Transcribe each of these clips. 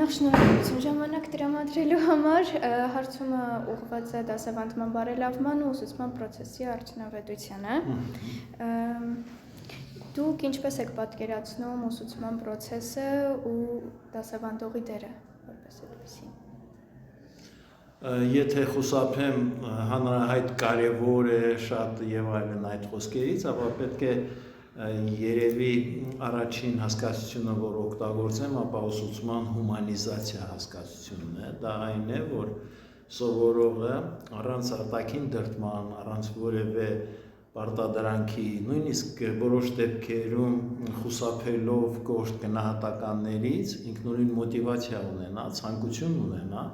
Նախ շնորհակալություն ժամանակ տրամադրելու համար, հարցումը ուղղված է դասավանդման բարելավման ու ուսուցման process-ի արդյունավետությանը։ Դուք ինչպես եք պատկերացնում ուսուցման process-ը ու դասավանդողի դերը որպես այդպիսին։ Եթե խուսափեմ հանրահայտ կարևոր է շատ եւ այլն այդ խոսքերից, ապա պետք է երևի առաջին հասկացությունը, որ օգտագործեմ, ապա ուսուցման հումանիզացիա հասկացությունն է, դա այն է, որ սովորողը առանց արտաքին դրդման, առանց որևէ պարտադրանքի, նույնիսկ որոշ դեպքերում խուսափելով կոշտ գնահատականներից, ինքնուրույն մոտիվացիա ունենա, ցանկություն ունենա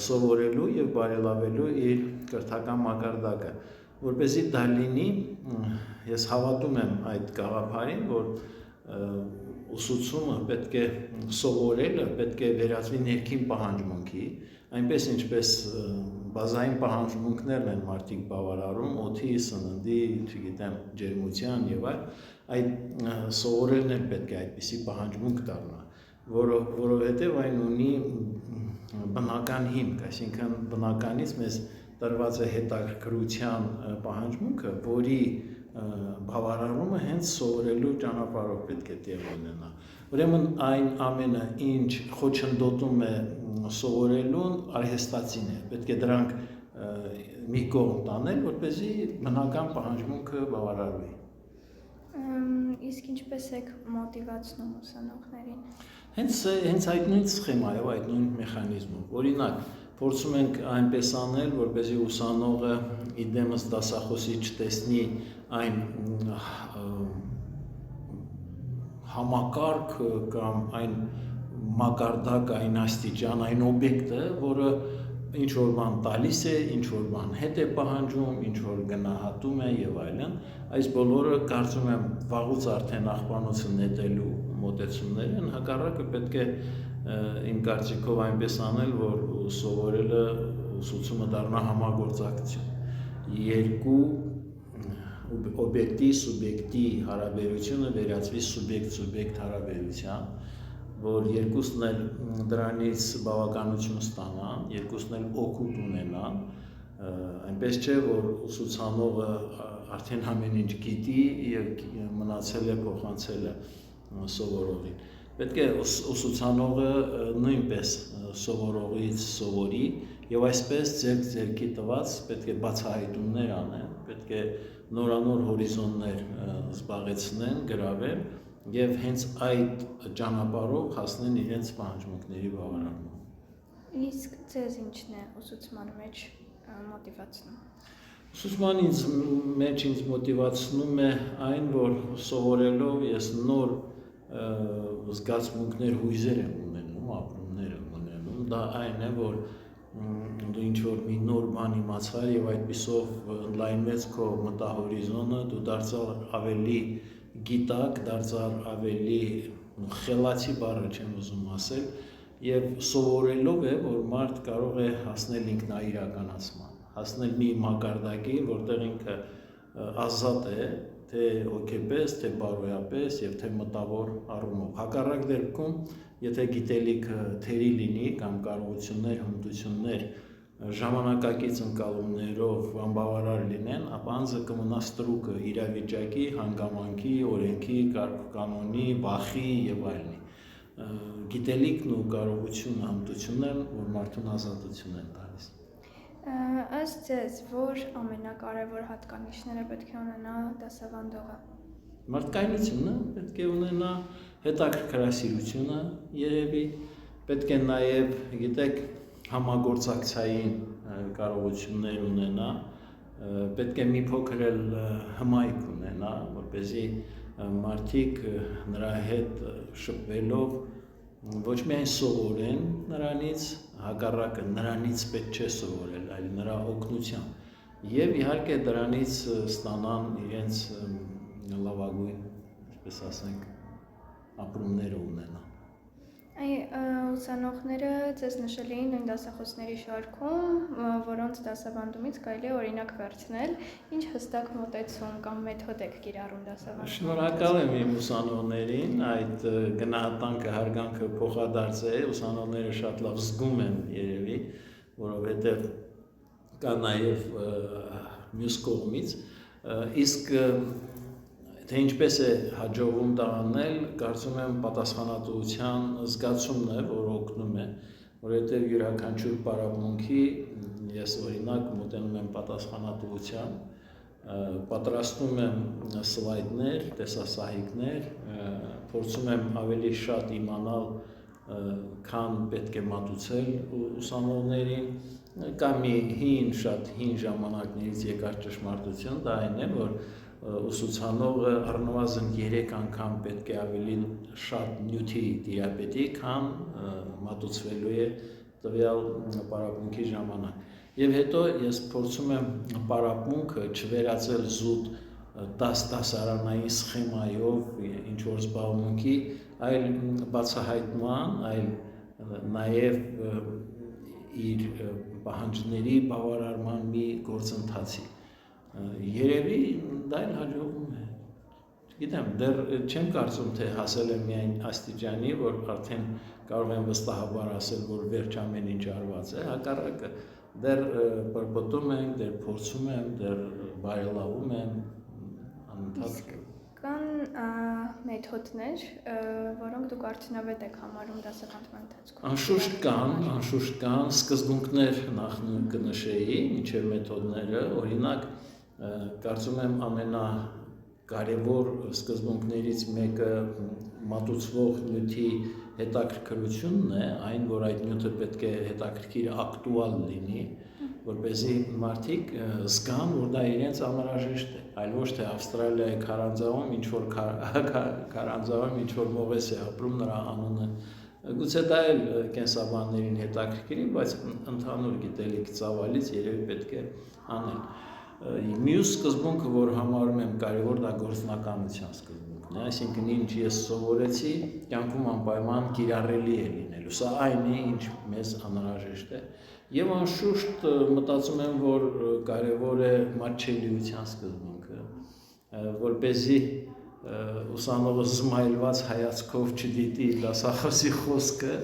սովորելու եւ բարելավելու իր կրթական մակարդակը, որպեսզի դա լինի, ես հավատում եմ այդ գաղափարին, որ ուսուցումը պետք է սովորելը պետք է վերածվի ներքին պահանջմունքի, այնպես ինչպես բազային պահանջմունքներն են մարդիկ բավարարում, օդի, սննդի, չգիտեմ, ջերմության եւ այդ սովորելն էլ պետք է այդպիսի պահանջմունք դառնա, որովհետեւ այն ունի բնական հիմք, այսինքն բնականից մեզ տրված է հետաքրքրության պահանջմունքը, որի բավարարումը հենց սովորելու ճանապարհով պետք է տեղ ունենա։ Ուրեմն այն ամենը, ինչ խոչընդոտում է սովորելուն, արհեստացին է, պետք է դրանք մի կողմ տանել, որպեսզի բնական պահանջմունքը բավարարվի։ Իսկ ինչպես եք մոտիվացնում ուսանողներին։ Հենց այդ նույն սխեմայով, այդ նույն մեխանիզմով, օրինակ, փորձում ենք այնպես անել, որպեսզի ուսանողը իդեմս դասախոսի չտեսնի այն համակարգ կամ այն մակարդակ, այն աստիճան, այն օբյեկտը, որը ինչ որ բան տալիս է, ինչ որ բան հետ է պահանջում, ինչ որ գնահատում է եւ այլն, այս բոլորը կարծում եմ վաղուց արդեն աղբանոցը նետելու մոտեցումներ են, հակառակը պետք է իմ կարծիքով այնպես անել, որ սովորելը ուսուցումը դառնա համագործակցություն։ Երկու օբյեկտի, սուբյեկտի հարաբերությունը վերածվի սուբյեկտ-սուբյեկտ հարաբերության, որ երկուսն էլ դրանից բավականություն ստանան, երկուսն էլ օգուտ ունենան, այնպես չէ, որ ուսուցանողը արդեն ամեն ինչ գիտի եւ մնացել է փոխանցել է սովորողին։ Պետք է ուսուցանողը նույնպես սովորողից սովորի եւ այսպես ձեռքի տված պետք է բացահայտումներ անեն, պետք է նորանոր հորիզոններ զբաղեցնեն, գրավեն եւ հենց այդ ճանապարհով հասնեն իրենց պահանջմունքների բավարարման։ Իսկ ձեզ ինչն է ուսուցման մեջ մոտիվացնում։ Ուսուցման մեջ ինձ մոտիվացնում է այն, որ սովորելով ես նոր զգացմունքներ, հույզեր եմ ունենում, ապրումներ եմ ունենում, դա այն է, որ դու ինչ-որ մի նոր բան իմացար եւ այդպիսով ընդլայնվեց քո մտահորիզոնը, դու դարձար ավելի գիտակ, դարձար ավելի խելացի բառը չեմ ուզում ասել, եւ սովորելով է, որ մարդ կարող է հասնել ինքնաիրականացման, հասնել մի մակարդակի, որտեղ ինքը ազատ է, թե հոգեպես, թե բարոյապես եւ թե մտավոր առումով։ Հակառակ դեպքում, եթե գիտելիքը թերի լինի կամ կարողություններ, հմտություններ ժամանակակից ընկալումներով անբավարար լինեն, ապա անձը կմնա ստրուկը իրավիճակի, հանգամանքի, օրենքի, կարգ-կանոնի, բախի եւ այլնի։ Գիտելիքն ու կարողությունը, հմտություններն, որ մարդուն ազատություն են տալիս։ Ըստ ձեզ, որ ամենակարևոր հատկանիշները պետք է ունենա դասավանդողը։ Մարդկայնությունը պետք է ունենա, հետաքրքրասիրությունը երևի, պետք է նաեւ, գիտեք, համագործակցային կարողություններ ունենա, պետք է մի փոքր էլ հմայք ունենա, որպեսզի մարդիկ նրա հետ շփվելով ոչ միայն սովորեն նրանից, հակառակը նրանից պետք չէ սովորել, այլ նրա օգնությամբ եւ իհարկե դրանից ստանան իրենց լավագույն, այսպես ասենք, ապրումները ունենան։ ուսանողները ձեզ նշել էին նույն դասախոսների շարքում, որոնց դասավանդումից կարելի է օրինակ վերցնել, ինչ հստակ մոտեցում կամ մեթոդ եք կիրառում դասավանդում։ Շնորհակալ եմ իմ ուսանողներին, այդ գնահատանքը, հարգանքը փոխադարձ է, ուսանողները շատ լավ զգում են երևի, որովհետև կա նաև մյուս կողմից, իսկ թե ինչպես է հաջողվում դա անել, կարծում եմ պատասխանատվության զգացումն է, որ օգնում է, որովհետև յուրաքանչյուր պարապմունքի ես օրինակ մոտենում եմ պատասխանատվության, պատրաստում եմ սլայդներ, տեսասահիկներ, փորձում եմ ավելի շատ իմանալ, քան պետք է մատուցել ուսանողներին, կա մի շատ հին ժամանակներից եկած ճշմարտություն, դա այն է, որ ուսուցանողը առնվազն 3 անգամ պետք է ավելի շատ նյութի տիրապետի, քան մատուցվելու է տվյալ պարապմունքի ժամանակ։ Եվ հետո ես փորձում եմ պարապմունքը չվերածել զուտ դասարանային սխեմայով ինչ-որ զբաղմունքի, այլ բացահայտման, այլ նաև իր պահանջների բավարարման մի գործընթացի։ Երևի դա էլ հաջողվում է։ Գիտեմ, դեռ չեմ կարծում, թե հասել եմ միայն աստիճանի, որ արդեն կարող եմ վստահաբար ասել, որ վերջ ամեն ինչ արված է, հակառակը դեռ պրպտում ենք, դեռ փորձում եմ, դեռ բարելավում եմ, անընդհատ։ Կան մեթոդներ, որոնք դուք արդյունավետ եք համարում դասավանդման ընթացքում։ Անշուշտ կան, սկզբունքներ նախ կնշեի, մինչև մեթոդները, օրինակ կարծում եմ ամենակարևոր սկզբունքներից մեկը մատուցվող նյութի հետաքրքրությունն է, այն, որ այդ նյութը պետք է հետաքրքիր ակտուալ լինի, որպեսզի մարդիկ զգան, որ դա իրենց անհրաժեշտ է, այլ ոչ թե Ավստրալիայի քարանձավում ինչ-որ մողես է ապրում, նրա անունը գուցե դա էլ կենսաբաններին հետաքրքրի, բայց ընդհանուր գիտելիքի ծավալից երևի պետք է անել։ Մյուս սկզբունքը, որ համարում եմ կարևոր, դա գործնականության սկզբունքն է, այսինքն ինչ ես սովորեցի, կյանքում անպայման կիրառելի է լինելու, սա այն է, ինչ մեզ անհրաժեշտ է, եւ անշուշտ մտածում եմ, որ կարևոր է մատչելիության սկզբունքը, որպեսզի ուսանողը զմայլված հայացքով չդիտի դասախոսի խոսքը,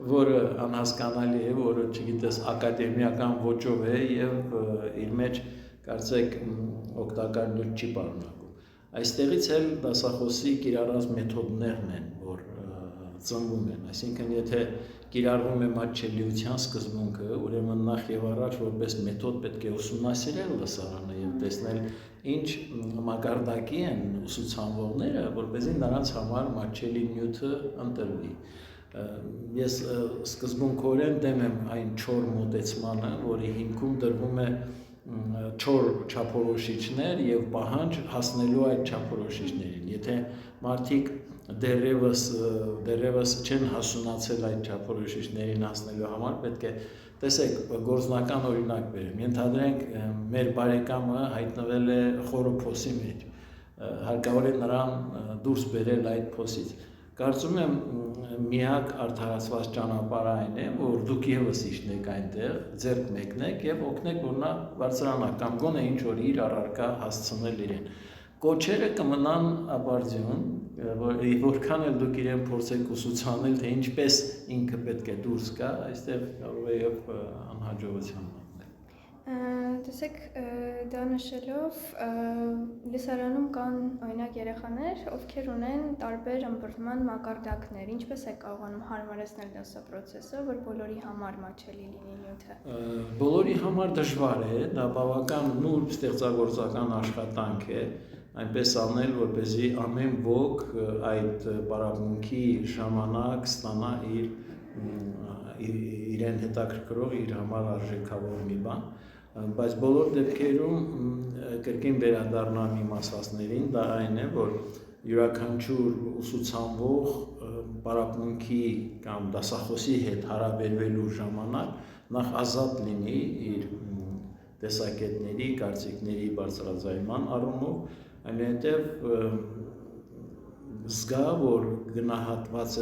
որը անհասկանալի է, որը չգիտես ակադեմիական ոճով է եւ իր մեջ կարծեք օգտակար նյութ չի պարունակում։ Այստեղից էլ դասախոսի կիրառած մեթոդներն են, որ ծնվում են, այսինքն եթե կիրառվում է մատչելիության սկզբունքը, ուրեմն նախ եւ առաջ որպես մեթոդ պետք է ուսումնասիրել դասարանը եւ տեսնել ինչ մակարդակի են ուսուցանողները, որպեսզի նրանց համար մատչելի նյութը ընտրվի։ Ես սկզբունքորեն դեմ եմ այն չոր մոտեցմանը, որի հիմքում դրվում է չոր չափորոշիչներ եւ պահանջ հասնելու այդ չափորոշիչներին։ Եթե մարդիկ դեռևս չեն հասունացել այդ չափորոշիչներին հասնելու համար, պետք է տեսեք գործնական օրինակ բերեմ։ Ենթադրենք մեր բարեկամը հայտնվել է խորը փոսի մեջ, հարկավոր է նրան դուրս բերել այդ փոսից։ Կարծում եմ միակ արդարացված ճանապարհը այն է, որ դուք եւս իջնեք այնտեղ, ձեռք մեկնեք եւ օգնեք, որ նա բարձրանա կամ գոնե ինչ որ իր առարկա հասցնել իրեն։ Կոչերը կմնան ապարդյուն, որքան էլ դուք իրեն փորձեք ուսուցանել, թե ինչպես ինքը պետք է դուրս գա, այստեղ կարող է եւ անհաջողության մատնել։ Տեսեք, դա նշելով լսարանում կան օրինակ երեխաներ, ովքեր ունեն տարբեր ըմբռնման մակարդակներ, ինչպես է կարողանում հարմարեցնել դասապրոցեսը, որ բոլորի համար մատչելի լինի նյութը։ Բոլորի համար դժվար է, դա բավական նուրբ ստեղծագործական աշխատանք է, այնպես անել, որպեսզի ամեն ոք այդ պարապմունքի ժամանակ ստանա իրեն հետաքրքրող, իր համար արժեքավոր մի բան, բայց բոլոր դեպքերում կրկին վերադառնամ իմ ասածներին, դա այն է, որ յուրաքանչյուր ուսուցանվող պարապմունքի կամ դասախոսի հետ հարաբերվելու ժամանակ նախ ազատ լինի իր տեսակետների, կարծիքների բարձրաձայնման առումով, այնուհետև զգա, որ գնահատված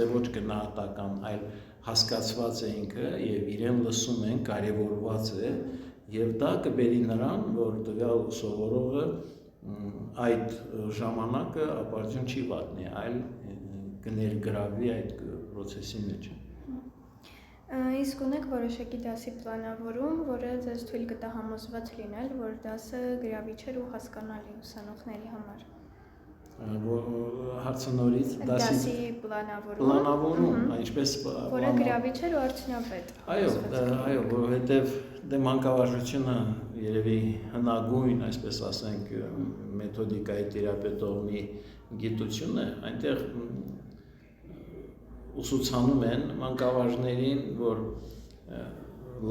է ոչ գնահատական, այլ հասկացված է ինքը եւ իրեն լսում են, կարեւորված է եւ դա կբերի նրան, որ տվյալ սովորողը այդ ժամանակը ապարդյուն չի վատնի, այլ կներգրավի այդ process-ի մեջ։ Իսկ ունեք որոշակի դասի պլանավորում, որը ձեզ թույլ կտա համոզված լինել, որ դասը գրավիչ էր ու հասկանալի ուսանողների համար։ Հարցը նորից դասի պլանավորում, ինչպես որը գրավիչ էր ու արդյունավետ։ Այո, որովհետև դե մանկավարժությունը երևի հնագույն, այսպես ասենք, մեթոդիկայի տիրապետողի գիտություն է, այնտեղ ուսուցանում են մանկավարժներին, որ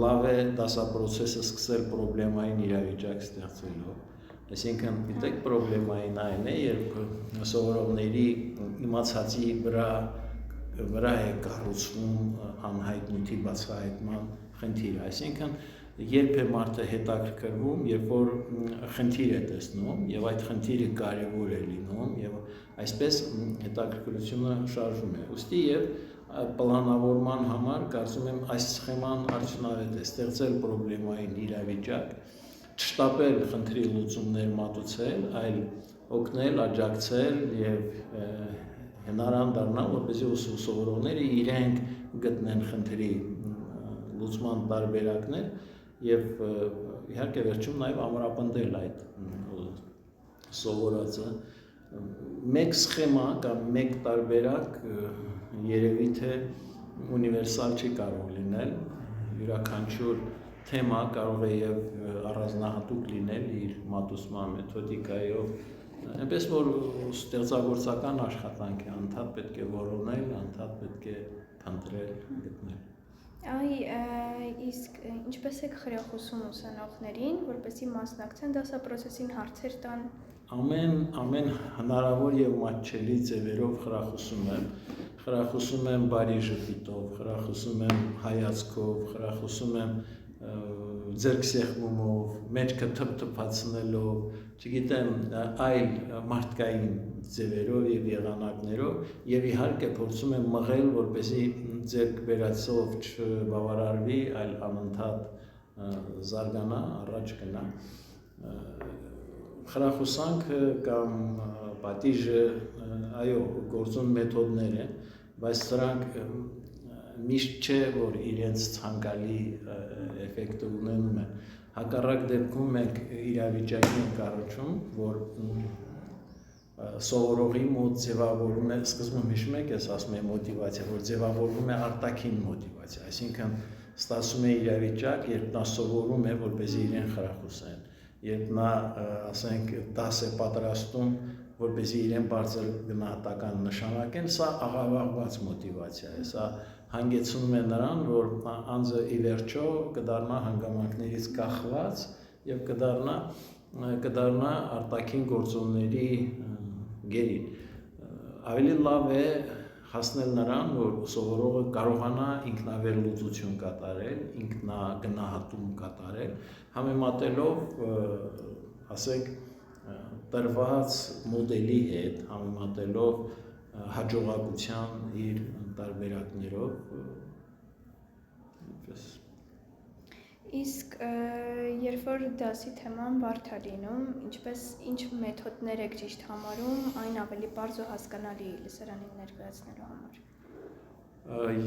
լավ է դասապրոցեսը սկսել պրոբլեմային իրավիճակ ստեղծելով։ Այսինքն, գիտեք, պրոբլեմային այն է, երբ սովորողների իմացածի վրա է կառուցվում անհայտ նյութի բացահայտման խնդիրը։ Այսինքն, երբ է մարդը հետաքրքրվում, երբ որ խնդիր է տեսնում եւ այդ խնդիրը կարեւոր է լինում եւ այսպես հետաքրքրությունը շարժվում է։ Ուստի եւ պլանավորման համար կարծում եմ այս սխեման արդյունավետ է ստեղծել պրոբլեմային իրավիճակ, չշտապել խնդրի լուծումներ մատուցել, այլ օգնել, աջակցել եւ հնարան դառնալ, որպեսզի ուսուցողները իրենք գտնեն խնդրի լուծման տարբերակներ եւ իհարկե վերջում նաեւ ամրապնդել այդ սովորածը մեկ սխեմա կամ մեկ տարբերակ երևի թե ունիվերսալ չի կարող լինել յուրաքանչյուր թեմա կարող է եւ առանձնահատուկ լինել իր մատուցման մեթոդիկայով այնպես որ ստեղծագործական աշխատանք է անդադ պետք է որոնել անդադ պետք է փնտրել գտնել իսկ ինչպես եք խրախուսում ուսանողներին, որպեսզի մասնակցեն դասապրոցեսին հարցեր տան։ Ամեն հնարավոր եւ մատչելի ձևերով խրախուսում եմ բարի ժպիտով, խրախուսում եմ հայացքով, խրախուսում եմ ձեռքսեղմումով, մեջքը թփթփացնելով, չգիտեմ, այլ մարդկային ձևերով եւ եղանակներով եւ իհարկե փորձում եմ մղել, որպեսզի ձեռք բերածով չբավարարվի, այլ անընդհատ զարգանա, առաջ գնա։ Խրախուսանքը կամ պատիժը, այո, գործուն մեթոդներ են, բայց սրանք միշտ չէ, որ իրենց ցանկալի էֆեկտը ունենում են։ Հակառակ դեպքում մենք իրավիճակի ենք առնչում, որ սովորողի մոտ ձևավորում է, սկզբում հիշում եք, ես ասում եմ մոտիվացիա, որ ձևավորվում է արտաքին մոտիվացիա, այսինքն ստացվում է իրավիճակ, երբ նա սովորում է, որպեսզի իրեն խրախուսեն, երբ նա, ասենք, դաս է պատրաստում, որպեսզի իրեն բարձր գնահատական նշանակեն, սա աղավաղված մոտիվացիա է, սա հանգեցնում է նրան, որ անձը ի վերջո կդառնա հանգամանքներից կախված եւ կդառնա արտաքին գործոնների գերին։ Ավելի լավ է հասնել նրան, որ սովորողը կարողանա ինքնավերլուծություն կատարել, ինքնագնահատում կատարել, համեմատելով, ասենք, տրված մոդելի հետ, համեմատելով հաջողակության իր տարբերակներով Իսկ երբ որ դասի թեման բարդ է լինում, ինչ մեթոդներ եք ճիշտ համարում այն ավելի պարզ ու հասկանալի լսարանին ներկայացնելու համար։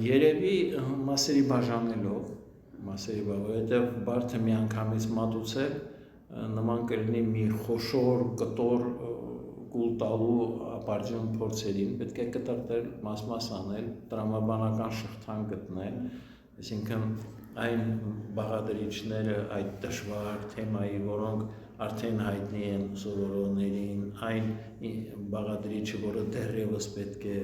Երևի մասերի բաժանելով, որովհետև բարդը միանգամից մատուցել նման կլինի մի խոշոր կտոր կուլ տալու ապարդյուն փորձերին, պետք է կտրտել, մաս անել, տրամաբանական շղթան գտնել, այսինքն այն բաղադրիչները այդ դժվար թեմայի, որոնք արդեն հայտնի են սովորողներին, այն բաղադրիչը, որը դեռևս պետք է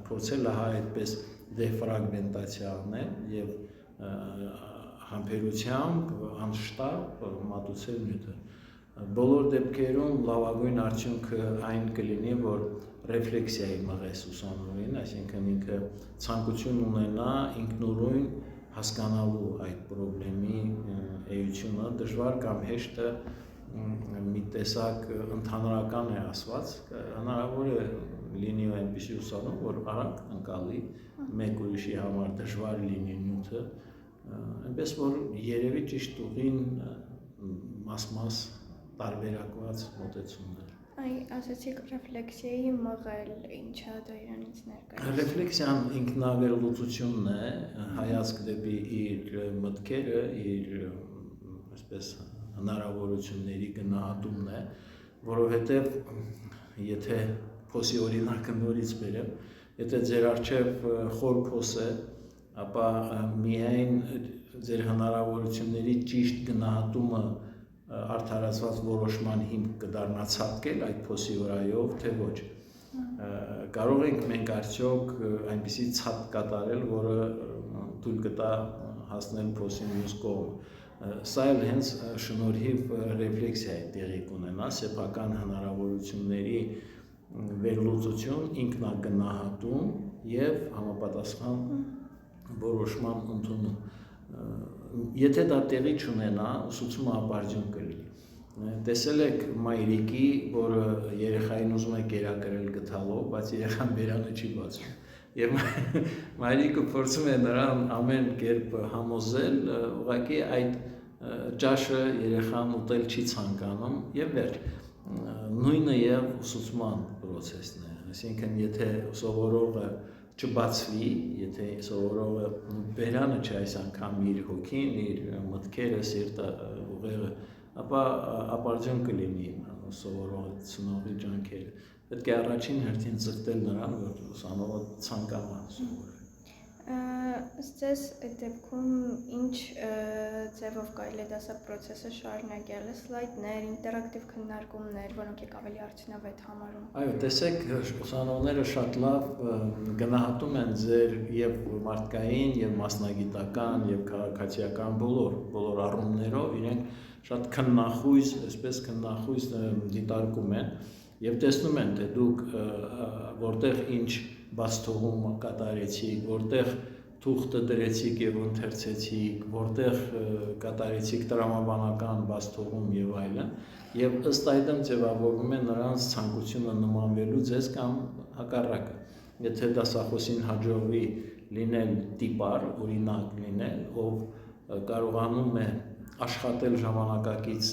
փորձել հա այդպես դեֆրագմենտացիա անել եւ համբերությամբ անշտապ մատուցել նյութը։ Բոլոր դեպքերում լավագույն արդյունքը այն կլինի, որ ռեֆլեքսիայի մղես ուսանողին, այսինքն ինքը ցանկություն ունենա ինքնուրույն հասկանալու այդ պրոբլեմի էությունը, դժվար կամ հեշտը մի տեսակ ընդհանրական է ասված, հնարավոր է լինի այնպիսի ուսանում, որ արագ ընկալի, մեկ ուրիշի համար դժվար լինի նյութը, այնպես որ երևի ճիշտ ուղին մաս-մաս տարբերակված մոտեցումներ։ Այ ասացիք ռեֆլեքսիայի մղել, ինչա դա իրանից ներկայացնում։ Ռեֆլեքսիան ինքնավերլուծությունն է, հայացք դեպի իր մտքերը, իր այսպես հնարավորությունների գնահատումն է, որովհետև եթե փոսի օրինակը նորից բերեմ, եթե ձեր առջև խոր փոս է, ապա միայն ձեր հնարավորությունների ճիշտ գնահատումը արդարացված որոշման հիմք կդառնա ցատկել այդ փոսի վրայով, թե ոչ։ Կարող ենք մենք արդյոք այնպիսի ցատկ կատարել, որը թույլ կտա հասնել փոսի մյուս կողմ։ Սա էլ հենց շնորհիվ ռեֆլեքսիայի տեղի կունենա, սեփական հնարավորությունների վերլուծություն, ինքնագնահատում եւ համապատասխան որոշման ընդունում։ Եթե դա տեղի չունենա, ուսուցումը ապարդյուն կլինի։ Տեսել եք մայրիկի, որը երեխային ուզում է կերակրել գդալով, բայց երեխան բերանը չի բացում։ Եվ մայրիկը փորձում է նրան ամեն կերպ համոզել, ուղղակի այդ ճաշը երեխան ուտել չի ցանկանում եւ վերջ։ Նույնը եւ ուսուցման process-ն է։ Այսինքն, եթե սովորողը չբացվի, եթե սովորողը բերանը չէ այս անգամ իր հոգին, իր մտքերը, սիրտը, ուղեղը, ապա ապարդյուն կլինի սովորողը ծնողի ջանքերը։ Պետք է առաջին հերթին ձգտել նրան, որ ուսանողը ցանկանա սովորել։ Ըստ ձեզ այդ դեպքում ինչ ձևով կարելի է դասակ process-ը շարունակել, սլայդներ, ինտերակտիվ քննարկումներ, որոնք եք ավելի արդյունավետ համարում։ Այո, տեսեք, ուսանողները շատ լավ գնահատում են ձեր եւ մարդկային, եւ մասնագիտական, եւ քաղաքացիական բոլոր առումներով իրենք շատ քննախույս, այսպես քննախույս դիտարկում են եւ տեսնում են, թե դուք որտեղ ինչ բաց թողում կատարեցիք, որտեղ թուղթը դրեցիք եւ ընթերցեցիք, որտեղ կատարեցիք տրամաբանական բաց թողում եւ այլն, եւ ըստ այդմ ձևավորվում է նրանց ցանկությունը նմանվելու ձեզ կամ հակառակը։ Եթե դասախոսին հաջողվի լինել տիպար, օրինակ լինել, ով կարողանում է աշխատել ժամանակակից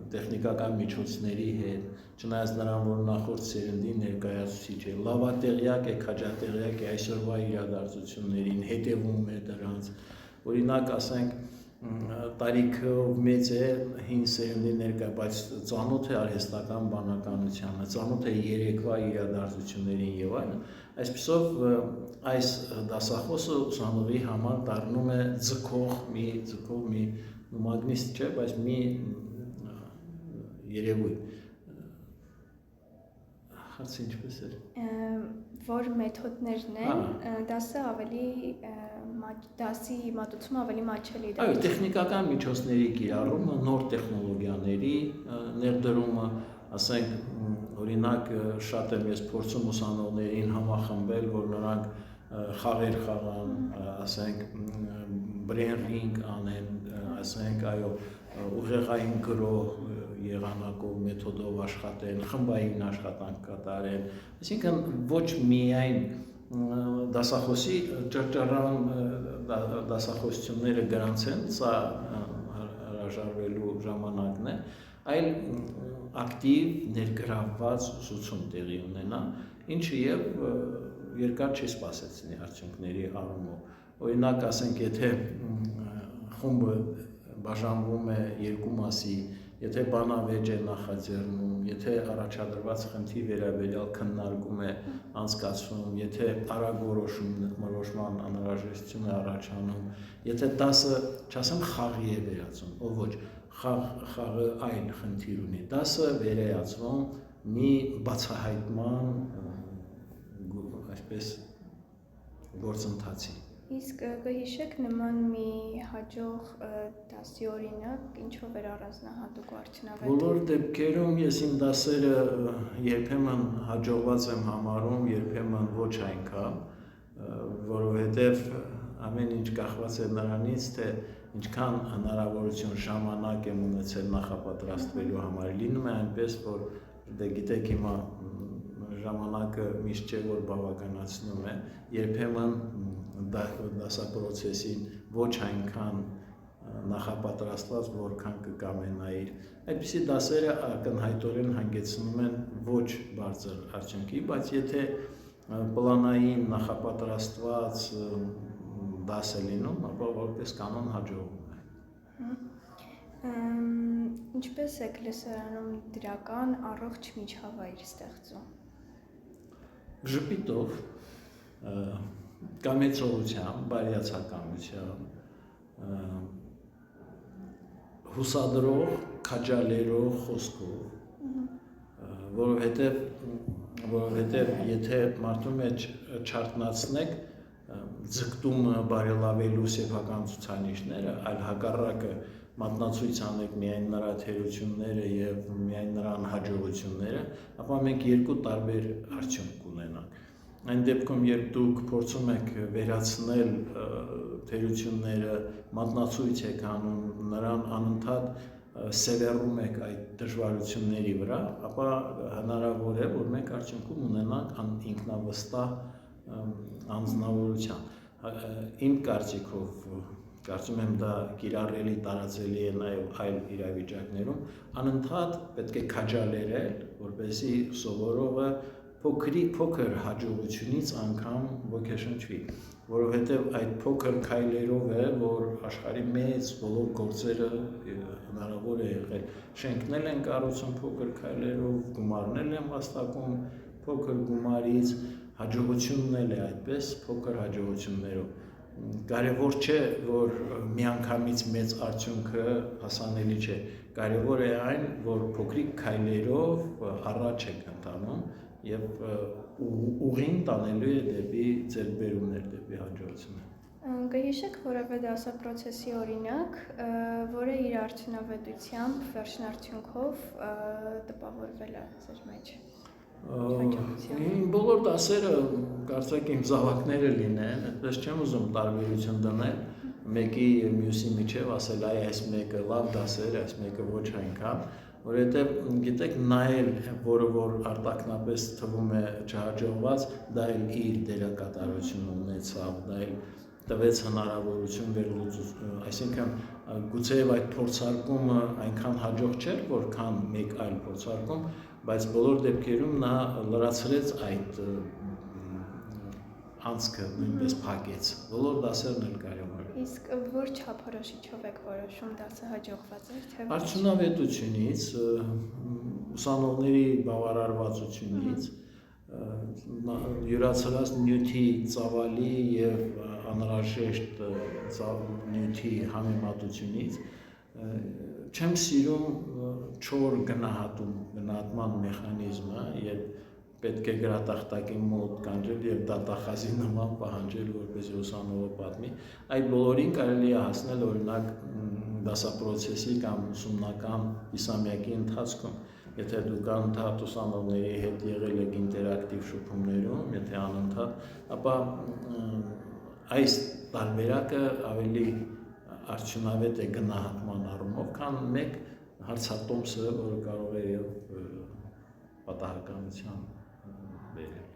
տեխնիկական միջոցների հետ, չնայած նրան, որ նախորդ սերնդի ներկայացուցիչ է, լավատեղյակ է, քաջատեղյակ է այսօրվա իրադարձություններին, հետևում է դրանց, օրինակ ասենք տարիքով մեծ է, հին սերնդի ներկա, բայց ծանոթ է արհեստական բանականությանը, ծանոթ է երեկվա իրադարձություններին եւ այլն, այսպիսով այս դասախոսը ուսանողի համար դառնում է ձգող մի մագնիստ չէ, բայց մի երևույթ։ Հարցը ինչպես էր։ Որ մեթոդներն են, դասը ավելի դասի մատուցումը ավելի մատչելի դառնում։ Այո, տեխնիկական միջոցների կիրառումը, նոր տեխնոլոգիաների ներդրումը, ասենք օրինակ շատ եմ ես փորձում ուսանողներին համախմբել, որ նրանք խաղեր խաղան, ասենք brain ring անեն, ասենք այո, ուղեղային գրող եղանակով մեթոդով աշխատեն, խմբային աշխատանք կատարեն, այսինքն ոչ միայն դասախոսի ճռճռան դասախոսությունները գրանցեն, սա հրաժարվելու ժամանակն է, այլ ակտիվ ներգրավված ուսուցում տեղի ունենա, ինչը եւ երկար չի սպասեցնի արդյունքների առումով։ Օրինակ ասենք, եթե խումբը բաժանվում է երկու մասի, եթե բանավեճ է նախաձեռնում, եթե առաջադրված խնդրի վերաբերյալ քննարկում է անցկացվում, եթե արագ որոշման անհրաժեշտություն է առաջանում, եթե դասը, չասեմ խաղի է վերածվում, ով ոչ, խաղը այլ խնդիր ունի, դասը վերածվում մի բացահայտման, այսպես գործընթացի։ Իսկ կհիշեք նման մի հաջող դասի օրինակ, ինչով էր առանձնահատուկ արդյունավետ։ Բոլոր դեպքերում ես իմ դասերը երբեմն հաջողված եմ համարում, երբեմն ոչ այնքան, որովհետև ամեն ինչ կախված է նրանից, թե ինչքան հնարավորություն ժամանակ եմ ունեցել նախապատրաստվելու համար, լինում է այնպես, որ դե գիտեք հիմա ժամանակը միշտ չէ որ բավականացնում է, երբեմն դասապրոցեսին ոչ այնքան նախապատրաստված, որքան կկամենայիր։ Այդպիսի դասերը ակնհայտորեն հանգեցնում են ոչ բարձր արդյունքի, բայց եթե պլանային նախապատրաստված դաս է լինում, ապա որպես կանոն հաջողվում է։ Ինչպես եք լսարանում դրական առողջ միջավայր ստեղծում։ Ժպիտով, կամեցողությամբ, բարյացակամությամբ, հուսադրող, քաջալերող խոսքով, որովհետև եթե մարդու մեջ չարտնացնեք ձգտումը բարելավելու սեփական ցուցանիշները, այլ հակառակը մատնացույց անեք միայն նրա թերությունները եւ միայն նրա անհաջողությունները, ապա մենք երկու տարբեր արդյունք կունենանք։ Այն դեպքում, երբ դուք փորձում եք վերացնել թերությունները, մատնացույց եք անում, նրան անընդհատ սևեռում եք այդ դժվարությունների վրա, ապա հնարավոր է, որ մենք արդյունքում ունենանք ինքնավստահ անձնավորություն։ Իմ կարծիքով, կարծում եմ դա կիրառելի տարածելի է նաև այլ իրավիճակներում, անընդհատ պետք է քաջալերել, որպեսզի սովորողը փոքր հաջողությունից անգամ ոգեշնչվի, որովհետև այդ փոքր քայլերով է, որ աշխարհի մեծ բոլոր գործերը հնարավոր է եղել։ Շենքնել են կառուցում փոքր քայլերով, գումարներ են վաստակում փոքր գումարից, հաջողությունն էլ է այդպես փոքր հաջողություններով։ Կարևոր չէ, որ միանգամից մեծ արդյունքը հասանելի չէ։ Կարևոր է այն, որ փոքրիկ քայլերով առաջ եք ընթանում եւ ուղին տանելու է դեպի ձեռքբերումներ, դեպի հաջողություններ։ Կհիշեք որևէ դասապրոցեսի օրինակ, որը իր արդյունավետությամբ, վերջնարդյունքով տպավորվել է ձեր մեջ։ Բոլոր դասերը կարծեք իմ զավակները լինեն, այդպես չեմ ուզում տարբերություն դնել մեկի եւ մյուսի միջև, ասել այ այս մեկը լավ դաս էր, այս մեկը ոչ այնքան, որովհետեւ գիտեք նայել, որը որ արտակնապես թվում է չհաջողված, դա էլ իր դերակատարություն ունեցավ, դա էլ տվեց հնարավորություն վերլուծել, այսինքն գուցեև այդ փորձարկումը այնքան հաջող չէր, որքան մեկ այլ փորձարկում, բայց բոլոր դեպքերում նա լրացրեց այդ անցքը նույնպես փակեց։ Բոլոր դասերն էլ կարևոր են։ Իսկ որ չափորոշիչով եք որոշում դասը հաջողված էր, թե ոչ։ Արդյունավետությունից, ուսանողների բավարարվածությունից, յուրացրած նյութի ծավալի եւ անհրաժեշտ նյութի համեմատությունից, չեմ սիրում չոր գնահատման մեխանիզմը, երբ պետք է գրատախտակի մոտ կանչել եւ դատախազի նման պահանջել, որպեսզի ուսանողը պատմի, այդ բոլորին կարելի է հասնել օրինակ դասապրոցեսի կամ ուսումնական կիսամյակի ընթացքում, եթե դուք անընդհատ ուսանողների հետ եղել եք ինտերակտիվ շփումներում, եթե անընդհատ, ապա այս տարբերակը ավելի արդյունավետ է գնահատման առումով, քան մեկ հարցատոմսը, որը կարող է եւ պատահականության բերել։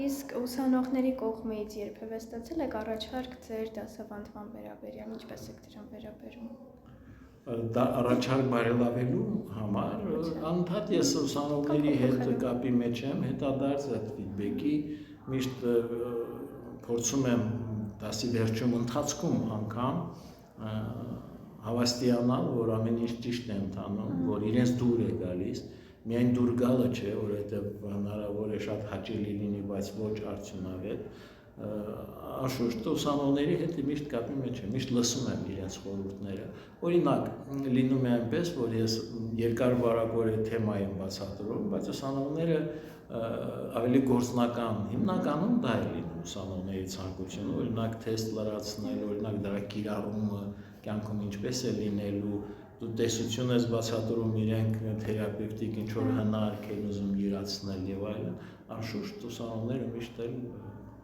Իսկ ուսանողների կողմից երբևէ ստացել եք առաջարկ ձեր դասավանդման վերաբերյալ, ինչպես եք դրան վերաբերում։ Դա առաջարկ բարելավելու համար անընդհատ ես ուսանողների հետ կապի մեջ եմ, հետադարձ այդ ֆիդբեքի, միշտ փորձում եմ դասի վերջում ընթացքում անգամ հավաստիանալ, որ ամեն ինչ ճիշտ է ընթանում, որ իրենց դուր է գալիս, միայն դուր գալը չէ, որովհետև հնարավոր է շատ հաճելի լինի, բայց ոչ արդյունավետ, անշուշտ ուսանողների հետ միշտ կապի մեջ եմ, միշտ լսում եմ իրենց խորհուրդները։ Օրինակ, լինում է այնպես, որ ես երկար բարակորե թեմա եմ բացատրում, բայց ուսանողները ավելի գործնական, հիմնականում դա է լինում ուսանողների ցանկությունը, օրինակ թեստ լրացնել, օրինակ դրա կիրառումը կյանքում ինչպես է լինելու, դու տեսություն ես բացատրում, իրենք թերապևտիկ ինչ-որ հնարք են ուզում յուրացնել եւ այլն, անշուշտ ուսանողները միշտ էլ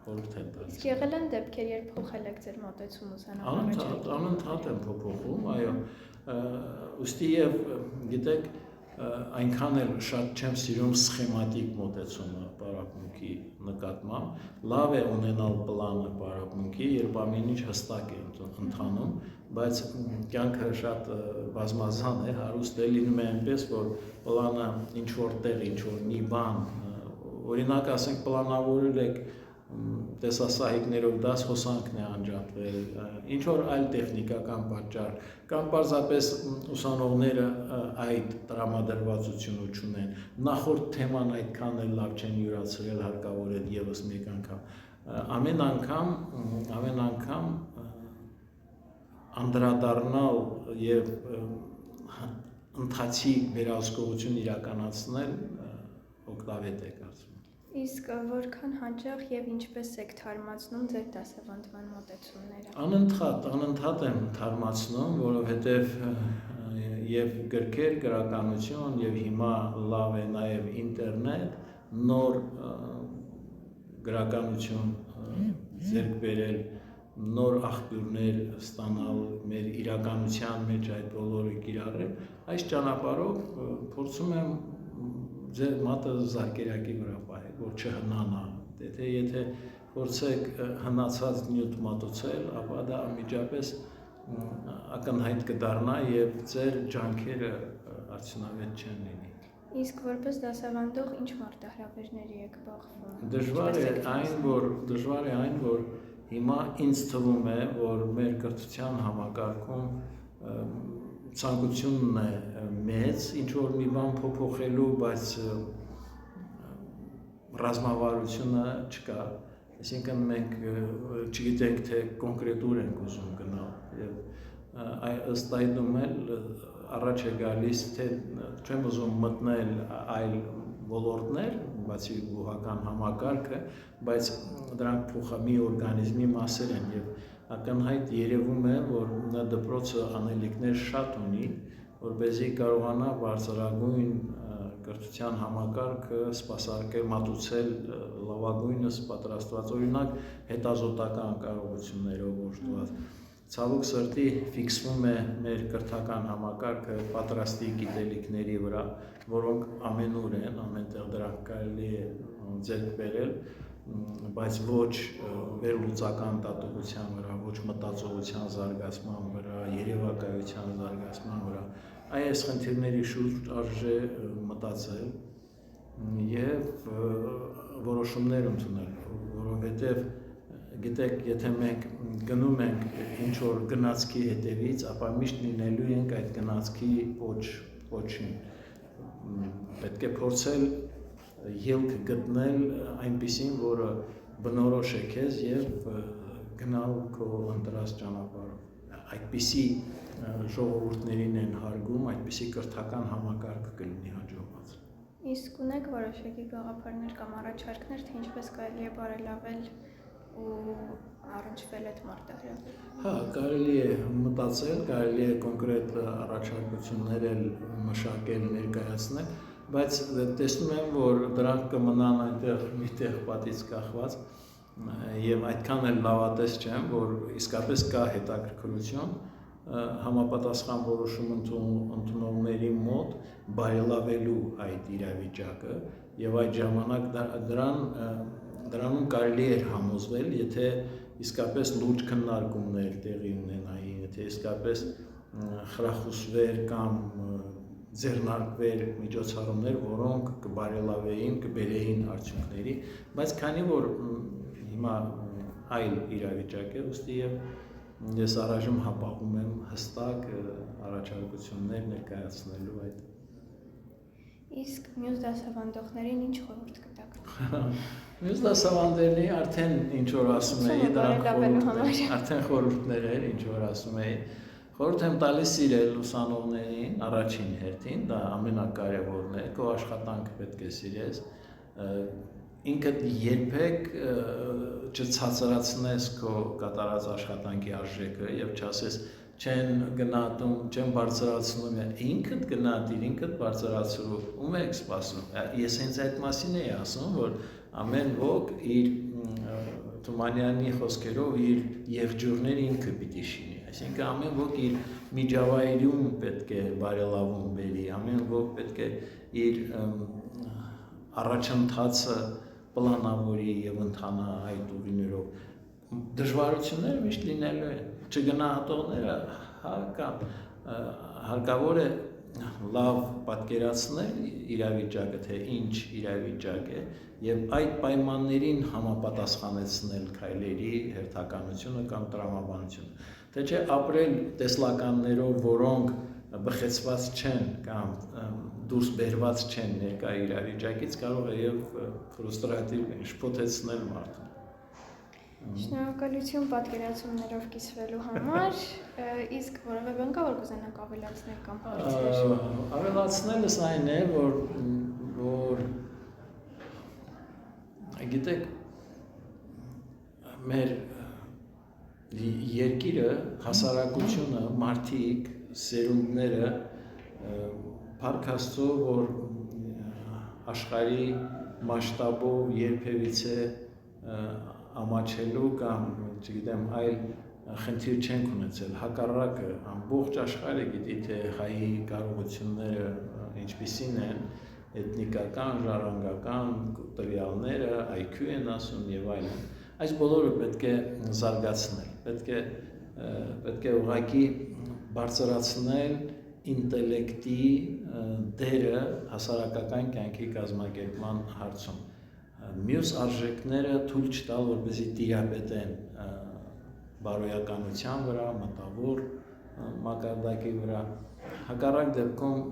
խորհուրդ եմ տալիս։ Իսկ եղել են դեպքեր, երբ փոխել եք ձեր մոտեցումը ուսանողի Անընդհատ եմ փոփոխում, այո, ուստի եւ գիտեք, այնքան էլ շատ չեմ սիրում սխեմատիկ մոտեցումը պարապմունքի նկատմամբ, լավ է ունենալ պլանը պարապմունքի, երբ ամեն ինչ հստակ է ընթանում, բայց կյանքը շատ բազմազան է, հարուստ է, լինում է այնպես, որ պլանը ինչ-որ տեղ, ինչ-որ մի բան, օրինակ ասենք պլանավորել եք տեսասահիկներով դաս հոսանքն է անջատվել, ինչ-որ այլ տեխնիկական պատճառ, կամ պարզապես ուսանողները այդ տրամադրվածությունը չունեն, նախորդ թեման այդքան էլ լավ չեն յուրացրել, հարկավոր է ևս մեկ անգամ, ամեն անգամ անդրադառնալ եւ ընթացիկ վերահսկողություն իրականացնել օգտավետ է կարծում։ Իսկ որքան հաճախ եւ ինչպես եք թարմացնում ձեր դասավանդման մոտեցումները։ Անընդհատ եմ թարմացնում, որովհետեւ եւ գրքեր, գրականություն եւ հիմա լավ է նաեւ ինտերնետ, նոր գրականություն ձեռք բերել, նոր աղբյուրներ ստանալ մեր իրականության մեջ այդ բոլորը կիրառել, այս ճանապարհով փորձում եմ ձեր մատը զարկերակի վրա պահել, որ չհնանա, եթե փորձեք հնացած նյութ մատուցել, ապա դա անմիջապես ակնհայտ կդառնա եւ ձեր ջանքերը արդյունավետ չեն լինի։ Իսկ որպես դասավանդող ինչ մարտահրավերների եք բախվում։ Դժվար է այն, որ հիմա ինձ թվում է, որ մեր կրթության համակարգում ցանկությունն է մեծ, ինչ որ մի բան փոփոխելու, բայց ռազմավարությունը չկա, այսինքն մենք չգիտենք, թե կոնկրետ ուր ենք ուզում գնալ եւ ըստ այդմ էլ առաջ է գալիս, թե չեմ ուզում մտնել այլ ոլորտներ, բացի գյուղական համակարգը, բայց դրանք մի օրգանիզմի մասեր են եւ ակնհայտ երևում է, որ նա դպրոցը անելիքներ շատ ունի, որպեսզի կարողանա բարձրագույն կրթության համակարգը սպասարկել, մատուցել լավագույնս պատրաստված, օրինակ հետազոտական կարողություններով օժտված։ Ցավոք սրտի ֆիքսվում է մեր կրթական համակարգը պատրաստի գիտելիքների վրա, որոնք ամենուր են, ամենտեղ դրանք կարելի է ձեռք բերել, բայց ոչ վերլուծական տատողության վրա, ոչ մտածողության զարգացման վրա, երևակայության զարգացման վրա, այս խնդիրների շուրջ արժե մտածել եւ որոշումներ ընդունել, որովհետեւ գիտեք, եթե մենք գնում ենք ինչ-որ գնացքի հետևից, ապա միշտ լինելու ենք այդ գնացքի պոչին, պետք է փորձել ելք գտնել այնպիսին, որը բնորոշ է քեզ եւ գնալ քո ընտրած ճանապարհով, այդպիսի ժողովուրդներին են հարգում, այդպիսի կրթական համակարգ կլինի հաջողված։ Իսկ ունեք որոշակի գաղափարներ կամ առաջարկներ, թե ինչպես կարելի է բարելավել ու առնչվել այդ մարտահրավերին։ Հա, կարելի է մտածել, կարելի է կոնկրետ առաջարկություններ մշակել, ներկայացնել, բայց տեսնում եմ, որ դրանք կմնան այնտեղ միտեղ պատից կախված եւ այդքան էլ լավատես չեմ, որ իսկապես կա հետաքրքրություն համապատասխան որոշում ընդունողների մոտ բարելավելու այդ իրավիճակը եւ այդ ժամանակ դրանում կարելի էր համոզվել, եթե իսկապես լուրջ քննարկումներ տեղի ունենային, եթե իսկապես խրախուսվեր կամ ձեռնարկվեր միջոցառումներ, որոնք կբարելավեին, կբերեին արդյունքների, բայց քանի որ հիմա այլ իրավիճակ է, ուստի ես առայժմ հապաղում եմ հստակ առաջարկություններ ներկայացնելու այդ։ Իսկ մյուս դասավանդողներին ինչ խորհուրդ կտաք։ Մյուս դասավանդերների արդեն ինչ որ ասում էի, արդեն խորհուրդներ էր, ինչ որ ասում էի, խորհուրդ եմ տալիս սիրել ուսանողներին առաջին հերթին, դա ամենակարևորն է, քո աշխատանքը պետք է սիրես, ինքդ երբեք չցածրացնես քո կատարած աշխատանքի արժեքը եւ չասես չեն գնահատում, չեն բարձրացնում, ինքդ գնահատիր, ինքդ բարձրացրու, ում եք սպասում։ Ես հենց այդ մասին էի ասում, որ ամեն ոք իր Թումանյանի խոսքերով իր եղջյուրները ինքը պիտի շինի, այսինքն ամեն ոք իր միջավայրում պետք է բարելավում բերի, ամեն ոք պետք է իր առաջընթացը պլանավորի եւ ընթանա այդ ուղիներով։ Դժվարությունները միշտ լինելու են, չգնահատողները կան, հարկավոր է լավ պատկերացնել իրավիճակը, թե ինչ իրավիճակ է եւ այդ պայմաններին համապատասխանեցնել քայլերի հերթականությունը կամ տրամաբանությունը, թե չէ ապրել տեսլականներով, որոնք բխեցված չեն կամ դուրս բերված չեն ներկա իրավիճակից, կարող է եւ ֆրուստրատիվ շփոթեցնել մարդուն։ Շնորհակալություն պատկերացումներով կիսվելու համար, իսկ որևէ բան կա, որ կուզենաք ավելացնել կամ հարցեր։ Ավելացնելս այն է, որ գիտեք, մեր երկիրը, հասարակությունը, մարդիկ, սերունդները փառք Աստծո, որ աշխարհի մասշտաբով երբևիցե ամաչելու կամ, չգիտեմ, այլ խնդիր չենք ունեցել, հակառակը ամբողջ աշխարհը գիտի, թե հայի կարողությունները ինչպիսին են, էթնիկական, ժառանգական տվյալները, IQ են ասում եւ այլն։ Այս բոլորը պետք է զարգացնել, պետք է ուղղակի բարձրացնել ինտելեկտի դերը հասարակական կյանքի կազմակերպման հարցում։ Մյուս արժեքները թույլ չտալ, որպեսզի տիրապետեն բարոյականության վրա, մտավոր մակարդակի վրա, հակառակ դեպքում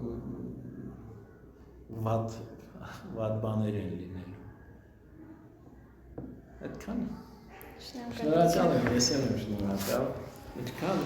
վատ բաներ են լինելու։ Այդքան։ Շնորհակալ եմ, ես եմ շնորհակալ։ Այդքան,